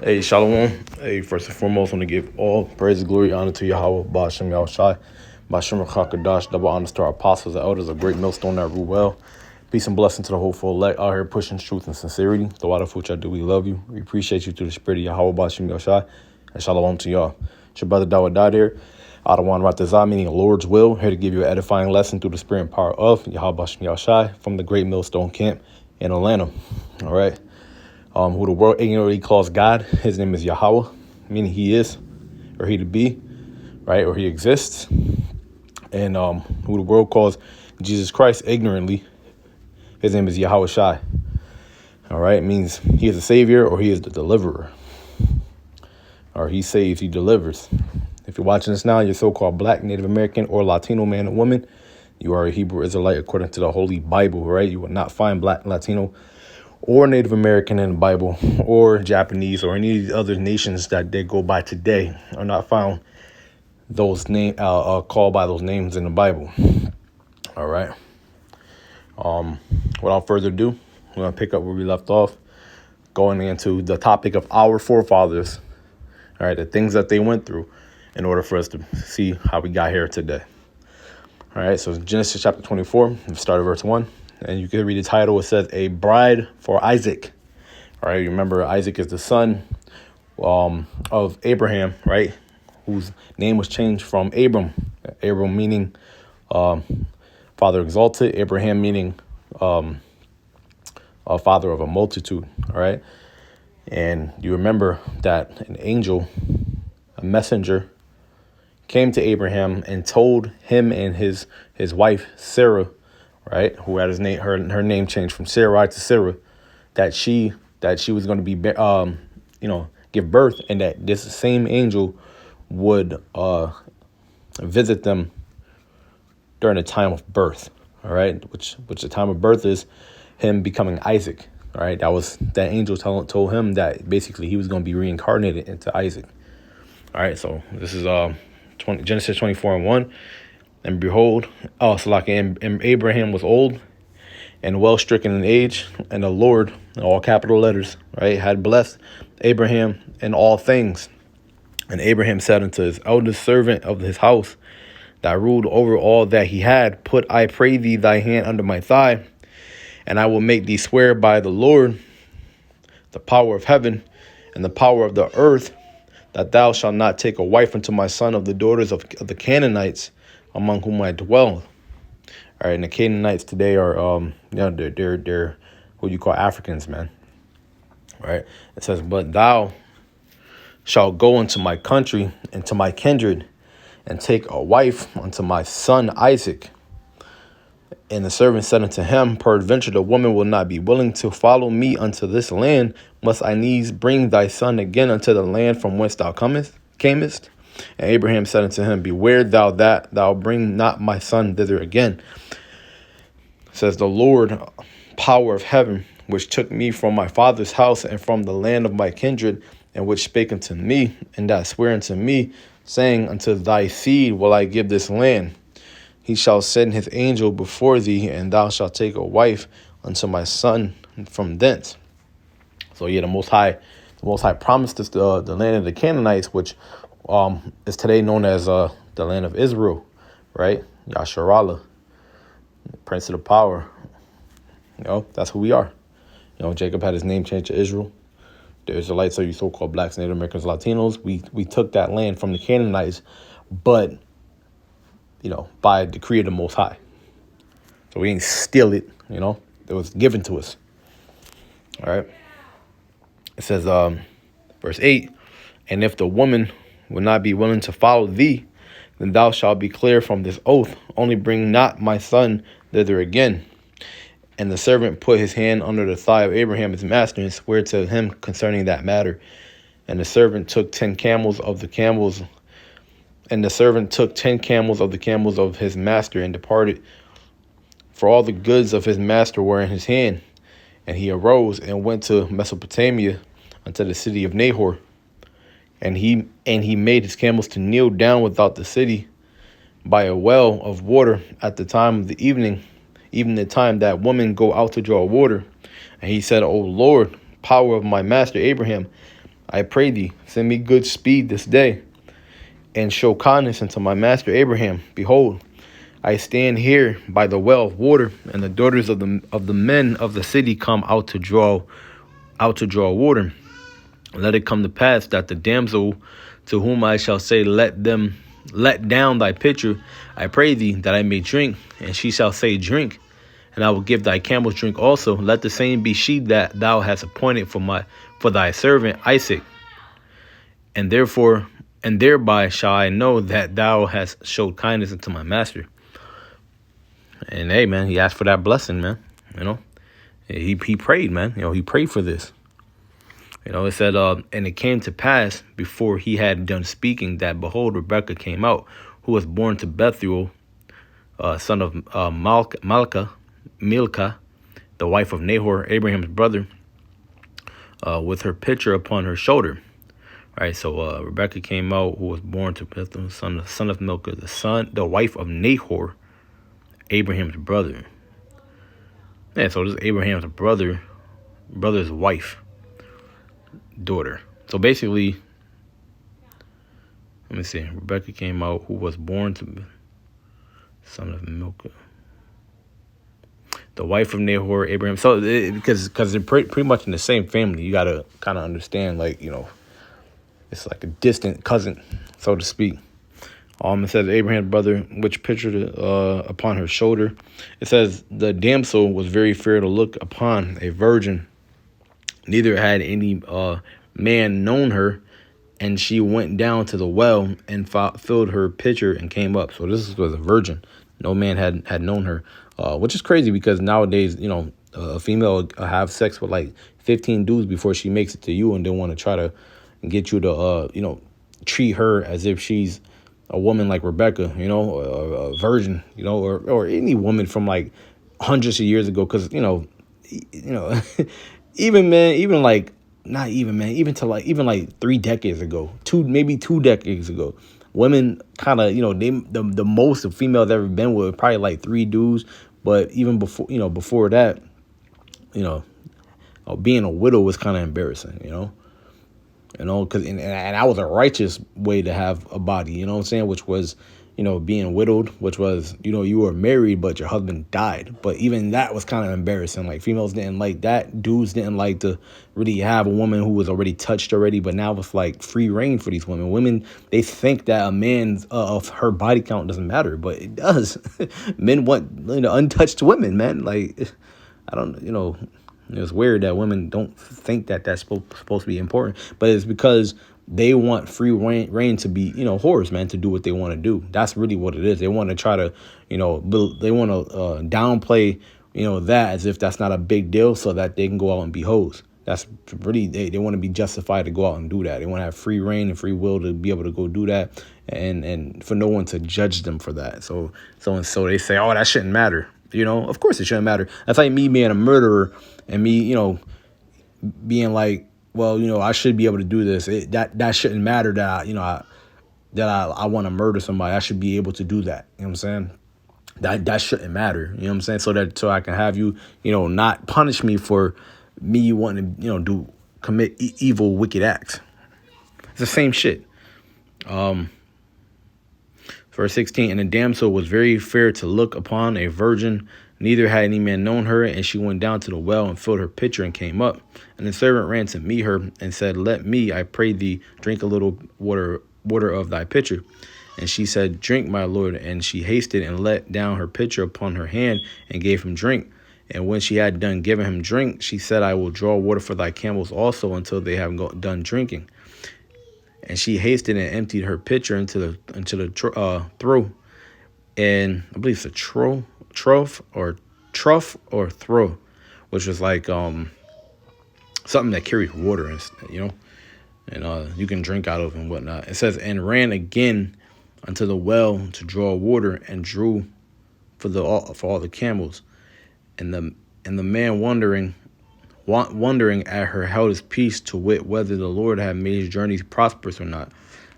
Hey, Shalom. Hey, first and foremost, I want to give all praise, glory, honor to Yahweh, Ba'ashem Yahushai, Ba'ashem Chakadash, double honors to our apostles, the elders, a great millstone that rule well. Peace and blessing to the hopeful elect out here pushing truth and sincerity. The water of which I do, we love you. We appreciate you through the spirit of Yahweh, Ba'ashem Yahushai, and Shalom to y'all. It's your brother Dawah here. Adawan Ratazah, meaning Lord's will, here to give you an edifying lesson through the spirit and power of Yahweh, Ba'ashem Yahushai from the great millstone camp in Atlanta. All right. Who the world ignorantly calls God. His name is Yahweh, meaning he is, or he to be, right, or he exists. And who the world calls Jesus Christ ignorantly, his name is Yahweh Shai. All right, it means he is the savior or he is the deliverer. Or he saves, he delivers. If you're watching this now, you're so-called black, Native American, or Latino man or woman, you are a Hebrew Israelite according to the Holy Bible, right? You will not find black, Latino, or Native American in the Bible, or Japanese, or any of these other nations that they go by today are not found those called by those names in the Bible. All right. Without further ado, we're gonna pick up where we left off, going into the topic of our forefathers. All right, the things that they went through in order for us to see how we got here today. All right, so Genesis chapter 24, we start at verse 1. And you can read the title. It says, A Bride for Isaac. All right, remember Isaac is the son of Abraham, right? Whose name was changed from Abram. Abram meaning father exalted. Abraham meaning a father of a multitude, all right? And you remember that an angel, a messenger, came to Abraham and told him and his wife, Sarah, right, who had her name changed from Sarai to Sarah, that she was going to be, give birth, and that this same angel would visit them during the time of birth, all right, which the time of birth is him becoming Isaac, all right. That angel told him that basically he was going to be reincarnated into Isaac, all right. So this is Genesis 24:1. And behold, and Abraham was old and well stricken in age, and the Lord, in all capital letters, right, had blessed Abraham in all things. And Abraham said unto his eldest servant of his house that ruled over all that he had, Put, I pray thee, thy hand under my thigh, and I will make thee swear by the Lord, the power of heaven and the power of the earth, that thou shalt not take a wife unto my son of the daughters of the Canaanites, among whom I dwell. All right, and the Canaanites today are, they're who you call Africans, man. All right, it says, but thou shalt go into my country and to my kindred, and take a wife unto my son Isaac. And the servant said unto him, Peradventure the woman will not be willing to follow me unto this land, must I needs bring thy son again unto the land from whence thou camest? And Abraham said unto him, Beware thou that thou bring not my son thither again. Says the Lord, power of heaven, which took me from my father's house and from the land of my kindred, and which spake unto me, and that sware unto me, saying, Unto thy seed will I give this land. He shall send his angel before thee, and thou shalt take a wife unto my son from thence. So yeah, the Most High promised us the land of the Canaanites, which is today known as the land of Israel, right? Yasharallah, Prince of the Power. That's who we are. Jacob had his name changed to Israel. The Israelites are you so-called blacks, Native Americans, Latinos. We took that land from the Canaanites, but by decree of the Most High. So we didn't steal it. It was given to us. All right. It says, verse 8, and if the woman will not be willing to follow thee, then thou shalt be clear from this oath. Only bring not my son thither again. And the servant put his hand under the thigh of Abraham his master, and swore to him concerning that matter. And the servant took 10 camels of the camels. And the servant took 10 camels of the camels of his master, and departed. For all the goods of his master were in his hand. And he arose and went to Mesopotamia, unto the city of Nahor. And he made his camels to kneel down without the city by a well of water at the time of the evening, even the time that women go out to draw water. And he said, O Lord, power of my master Abraham, I pray thee, send me good speed this day, and show kindness unto my master Abraham. Behold, I stand here by the well of water, and the daughters of the men of the city come out to draw water. Let it come to pass that the damsel to whom I shall say, let down thy pitcher, I pray thee, that I may drink, and she shall say, drink, and I will give thy camels drink also. Let the same be she that thou hast appointed for thy servant Isaac, and thereby shall I know that thou hast showed kindness unto my master. And hey, man, he asked for that blessing, man. He prayed, man. He prayed for this. It said, and it came to pass before he had done speaking that, behold, Rebekah came out, who was born to Bethuel, son of Milcah, the wife of Nahor, Abraham's brother, with her pitcher upon her shoulder. Right, so Rebekah came out, who was born to Bethuel, son of Milcah, the wife of Nahor, Abraham's brother. Yeah, so this is Abraham's brother's wife. Daughter. So basically, let me see. Rebekah came out, who was born to son of Milcah, the wife of Nahor, Abraham. So because they're pretty much in the same family, you gotta kind of understand, it's like a distant cousin, so to speak. It says Abraham's brother, which pictured upon her shoulder. It says the damsel was very fair to look upon, a virgin. Neither had any man known her, and she went down to the well and filled her pitcher and came up. So this was a virgin. No man had known her, which is crazy because nowadays, a female will have sex with like 15 dudes before she makes it to you, and they want to try to get you to, treat her as if she's a woman like Rebecca, a virgin, or any woman from like hundreds of years ago. Because, even like, not even, man, even like 3 decades ago, maybe 2 decades ago, women kind of, the most a female's ever been with probably like 3 dudes. But even before that, being a widow was kind of embarrassing, because and that was a righteous way to have a body, which was, being widowed, which was, you were married, but your husband died. But even that was kind of embarrassing. Like, females didn't like that. Dudes didn't like to really have a woman who was already touched already. But now it's like free reign for these women. Women, they think that a man's of her body count doesn't matter, but it does. Men want, untouched women, man. Like, I don't, it's weird that women don't think that that's supposed to be important, but it's because they want free reign to be, whores, man, to do what they want to do. That's really what it is. They want to try to, they want to downplay, that as if that's not a big deal so that they can go out and be hoes. That's really, they want to be justified to go out and do that. They want to have free reign and free will to be able to go do that, and for no one to judge them for that. So they say, oh, that shouldn't matter. Of course it shouldn't matter. That's like me being a murderer and me, being like, well, I should be able to do this. That shouldn't matter that I want to murder somebody. I should be able to do that. You know what I'm saying? That shouldn't matter. You know what I'm saying? So I can have you, not punish me for me wanting to, commit evil, wicked acts. It's the same shit. Verse 16, and the damsel was very fair to look upon, a virgin. Neither had any man known her, and she went down to the well and filled her pitcher and came up. And the servant ran to meet her and said, let me, I pray thee, drink a little water of thy pitcher. And she said, drink, my lord. And she hasted and let down her pitcher upon her hand and gave him drink. And when she had done giving him drink, she said, I will draw water for thy camels also until they have done drinking. And she hasted and emptied her pitcher into the throw, and I believe it's a trough or throw, which was like something that carries water, and you can drink out of and whatnot. It says, and ran again unto the well to draw water, and drew for all the camels, and the man wondering at her held his peace, to wit whether the Lord had made his journeys prosperous or not.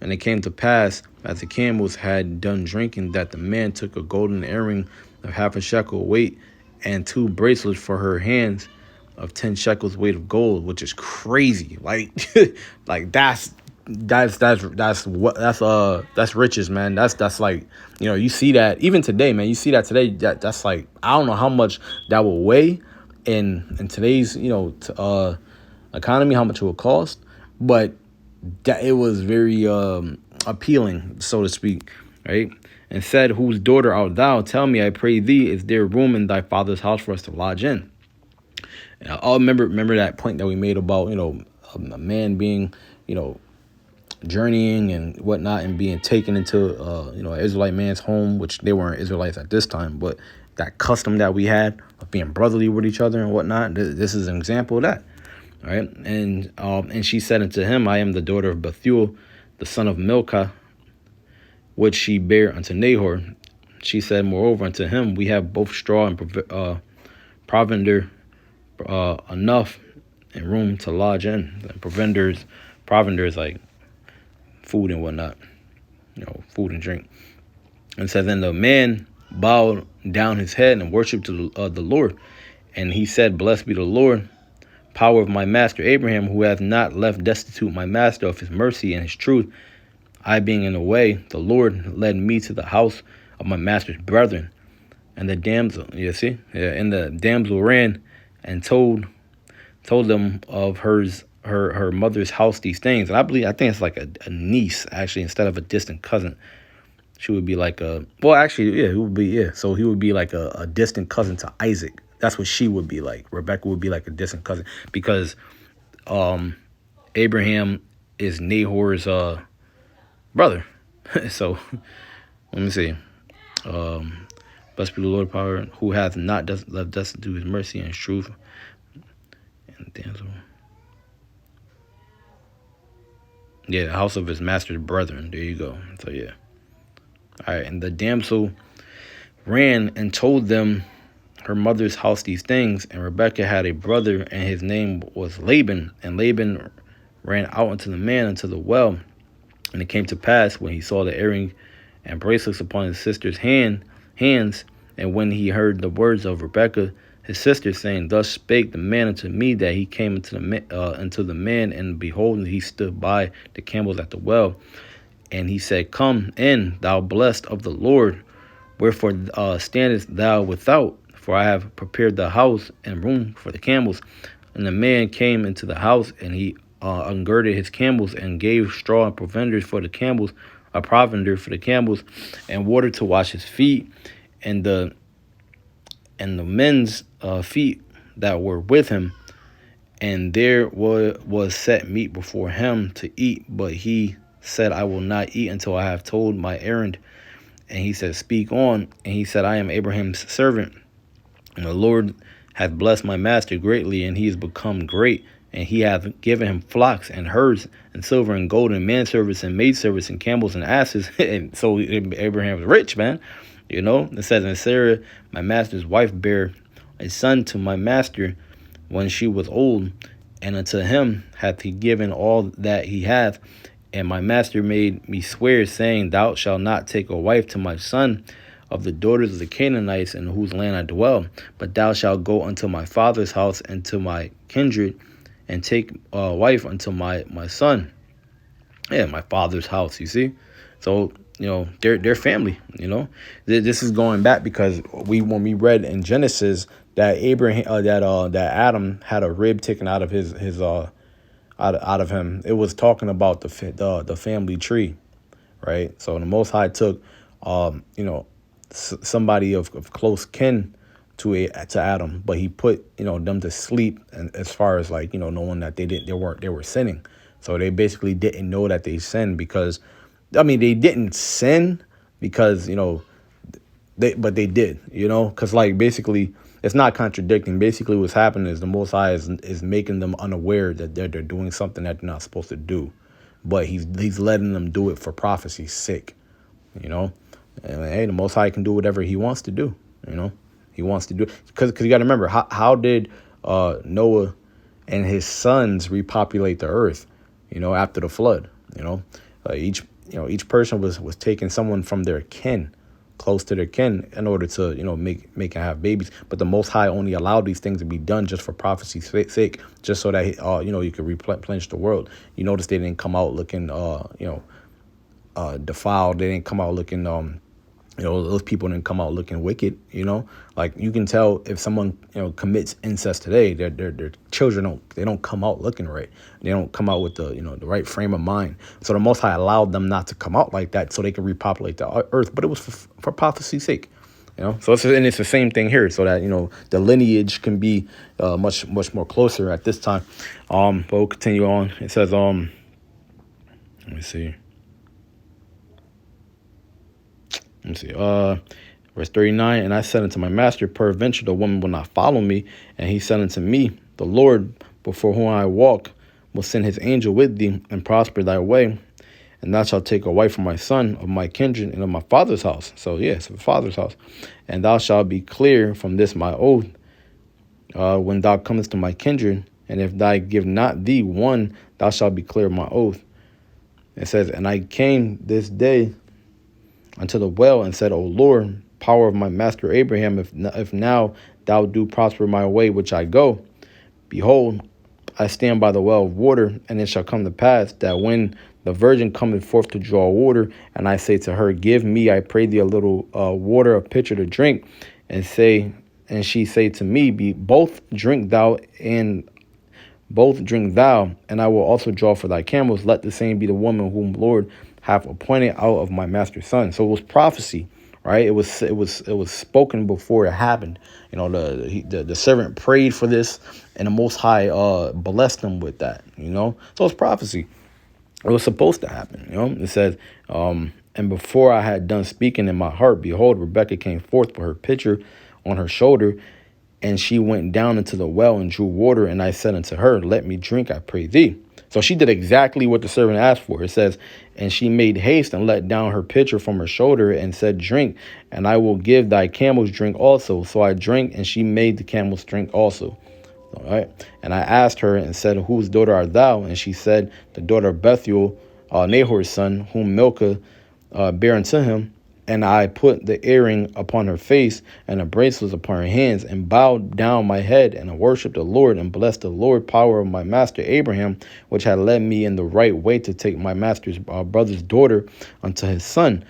And it came to pass, as the camels had done drinking, that the man took a golden earring of half a shekel weight, and 2 bracelets for her hands, of 10 shekels weight of gold, which is crazy. Like, like that's riches, man. That's like, you see that even today, man. You see that today. That's like, I don't know how much that will weigh in today's economy, how much it will cost, but that it was very appealing, so to speak, right? And said, "Whose daughter art thou? Tell me, I pray thee, is there room in thy father's house for us to lodge in?" And I remember that point that we made about a man being journeying and whatnot and being taken into an Israelite man's home, which they weren't Israelites at this time, but that custom that we had of being brotherly with each other and whatnot. This is an example of that. All right. And she said unto him, I am the daughter of Bethuel, the son of Milcah, which she bare unto Nahor. She said, moreover, unto him, we have both straw and provender enough and room to lodge in. Provender is like food and whatnot, food and drink. And said, then the man bowed down his head and worshipped to the Lord. And he said, blessed be the Lord, power of my master Abraham, who hath not left destitute my master of his mercy and his truth. I being in the way, the Lord led me to the house of my master's brethren. And the damsel, and the damsel ran and told them of her mother's house these things. And I think it's like a niece, actually, instead of a distant cousin. She would be like it would be, so he would be like a distant cousin to Isaac. That's what she would be like. Rebecca would be like a distant cousin, because Abraham is Nahor's brother. So let me see. Blessed be the Lord power, who hath not left destitute his mercy and his truth. And damsel. Yeah, the house of his master's brethren. There you go. So yeah. All right, and the damsel ran and told them her mother's house these things. And Rebekah had a brother, and his name was Laban. And Laban ran out unto the man unto the well. And it came to pass, when he saw the earring and bracelets upon his sister's hands, and when he heard the words of Rebekah, his sister, saying, thus spake the man unto me, that he came unto the man, and behold, he stood by the camels at the well. And he said, come in, thou blessed of the Lord, wherefore standest thou without? For I have prepared the house and room for the camels. And the man came into the house, and he ungirded his camels, and gave straw and provender for the camels, and water to wash his feet, and the men's feet that were with him. And there was set meat before him to eat, but he said, I will not eat until I have told my errand. And he said, speak on. And he said, I am Abraham's servant, and the Lord hath blessed my master greatly, and he is become great. And he hath given him flocks and herds and silver and gold and manservants and maidservants and camels and asses. And so Abraham was rich, man. It says, and Sarah, my master's wife, bare a son to my master when she was old. And unto him hath he given all that he hath. And my master made me swear, saying, thou shalt not take a wife to my son of the daughters of the Canaanites, in whose land I dwell. But thou shalt go unto my father's house and to my kindred, and take a wife unto my son. Yeah, my father's house, you see? So, they're family, This is going back, because when we read in Genesis that that Adam had a rib taken out of his out of him, it was talking about the family tree, right? So the Most High took somebody of close kin to Adam, but he put them to sleep, and as far as like knowing that they were sinning. So they basically didn't know that they sinned, because they didn't sin because but they did, because like basically it's not contradicting. Basically what's happening is the Most High is making them unaware that they're doing something that they're not supposed to do, but he's letting them do it for prophecy's sake, and hey, the Most High can do whatever he wants to do. He wants to do it because you got to remember, how did Noah and his sons repopulate the earth, after the flood? Each person was taking someone from their kin close to their kin in order to, make and have babies. But the Most High only allowed these things to be done just for prophecy's sake, just so that, you could replenish the world. You notice they didn't come out looking, defiled. They didn't come out looking, those people didn't come out looking wicked, like you can tell if someone, commits incest today, their children don't come out looking right. They don't come out with the, the right frame of mind. So the Most High allowed them not to come out like that so they could repopulate the earth. But it was for prophecy's sake, so it's the same thing here, so that, the lineage can be much more closer at this time. But we'll continue on. It says, let me see. Verse 39, and I said unto my master, peradventure the woman will not follow me. And he said unto me, the Lord before whom I walk will send his angel with thee, and prosper thy way. And thou shalt take a wife for my son, of my kindred, and of my father's house. So, yes, the father's house. And thou shalt be clear from this my oath, when thou comest to my kindred. And if thou give not thee one, thou shalt be clear of my oath. It says, and I came this day unto the well, and said, O Lord, power of my master Abraham, if now thou do prosper my way which I go, behold, I stand by the well of water, and it shall come to pass that when the virgin cometh forth to draw water, and I say to her, give me, I pray thee, a little water, a pitcher to drink, and she say to me, both drink thou, and I will also draw for thy camels. Let the same be the woman whom Lord hath appointed out of my master's son. So it was prophecy, right? It was spoken before it happened. The servant prayed for this, and the Most High blessed him with that. So it's prophecy. It was supposed to happen. It says, and before I had done speaking in my heart, behold, Rebekah came forth with her pitcher on her shoulder, and she went down into the well and drew water. And I said unto her, let me drink, I pray thee. So she did exactly what the servant asked for. It says, and she made haste and let down her pitcher from her shoulder and said, drink, and I will give thy camels drink also. So I drank, and she made the camels drink also. All right. And I asked her and said, whose daughter art thou? And she said, the daughter of Bethuel, Nahor's son, whom Milcah bare unto him. And I put the earring upon her face and the bracelets upon her hands, and bowed down my head and worshipped the Lord, and blessed the Lord, power of my master Abraham, which had led me in the right way to take my master's brother's daughter unto his son.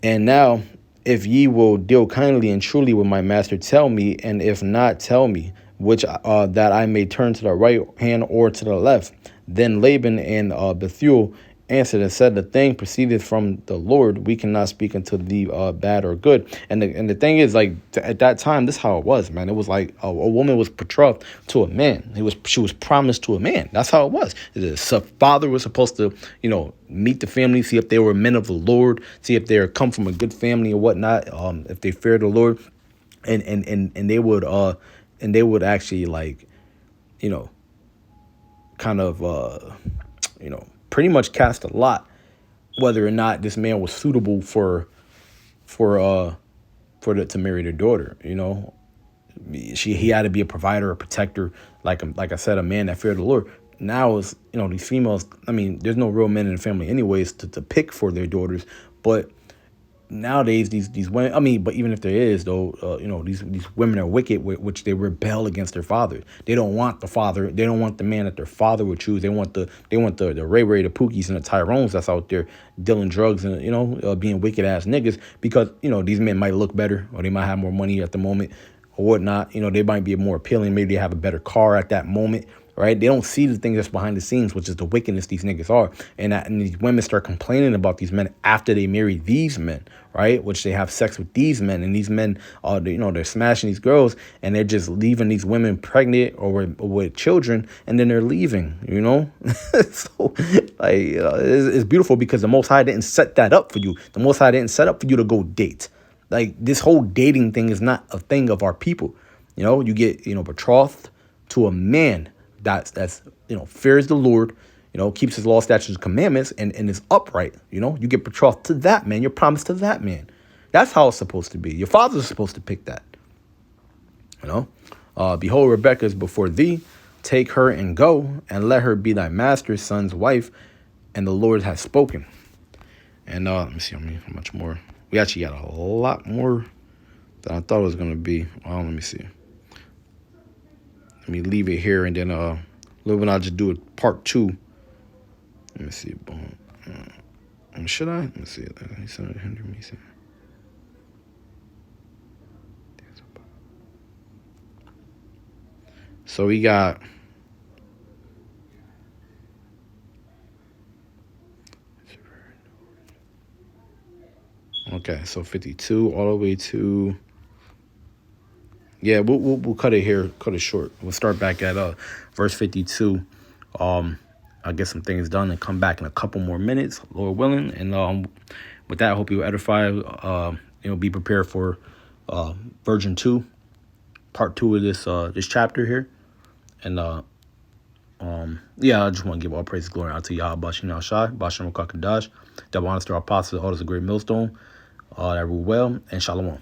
And now, if ye will deal kindly and truly with my master, tell me, and if not, tell me, which that I may turn to the right hand or to the left. Then Laban and Bethuel answered and said, the thing proceedeth from the Lord. We cannot speak unto thee bad or good. And the thing is, like, at that time, this is how it was, man. It was like a woman was betrothed to a man. She was promised to a man. That's how it was. The father was supposed to, meet the family, see if they were men of the Lord, see if they come from a good family or whatnot, if they feared the Lord, and they would actually, like, kind of pretty much cast a lot whether or not this man was suitable to marry their daughter. He had to be a provider, a protector, like I said, a man that feared the Lord. Now is, these females, I mean, there's no real men in the family anyways to pick for their daughters, but nowadays these women, I mean, but even if there is, though, these women are wicked, which they rebel against their father. They don't want the father. They don't want the man that their father would choose. They want the Ray Ray, the Pookies, and the Tyrones that's out there dealing drugs and being wicked ass niggas, because these men might look better, or they might have more money at the moment or whatnot. They might be more appealing. Maybe they have a better car at that moment. Right? They don't see the things that's behind the scenes, which is the wickedness these niggas are. And these women start complaining about these men after they marry these men, right? Which they have sex with these men. And these men, they're smashing these girls, and they're just leaving these women pregnant or with children, and then they're leaving, So, it's beautiful because the Most High didn't set that up for you. The Most High didn't set up for you to go date. Like, this whole dating thing is not a thing of our people. You get, betrothed to a man that's fears the Lord, keeps his law, statutes, and commandments, and is upright. You get betrothed to that man. You're promised to that man. That's how it's supposed to be. Your father's supposed to pick that. Behold, Rebekah is before thee. Take her and go, and let her be thy master's son's wife, and the Lord has spoken. And let me see how much more. We actually got a lot more than I thought it was going to be. Let me see. Let me leave it here, and then a little bit I'll just do it part 2. Let me see. Boom. Should I? Let me see. So we got okay. So 52 all the way to We'll cut it here. Cut it short. We'll start back at verse 52. I'll get some things done and come back in a couple more minutes, Lord willing. And with that, I hope you edify. Be prepared for version 2, part 2 of this chapter here. And I just want to give all praise and glory out to Yahweh Bashin Shai, Bashin Rakakadash, double honors to our apostles, all is a great millstone, that rule well, and Shalom.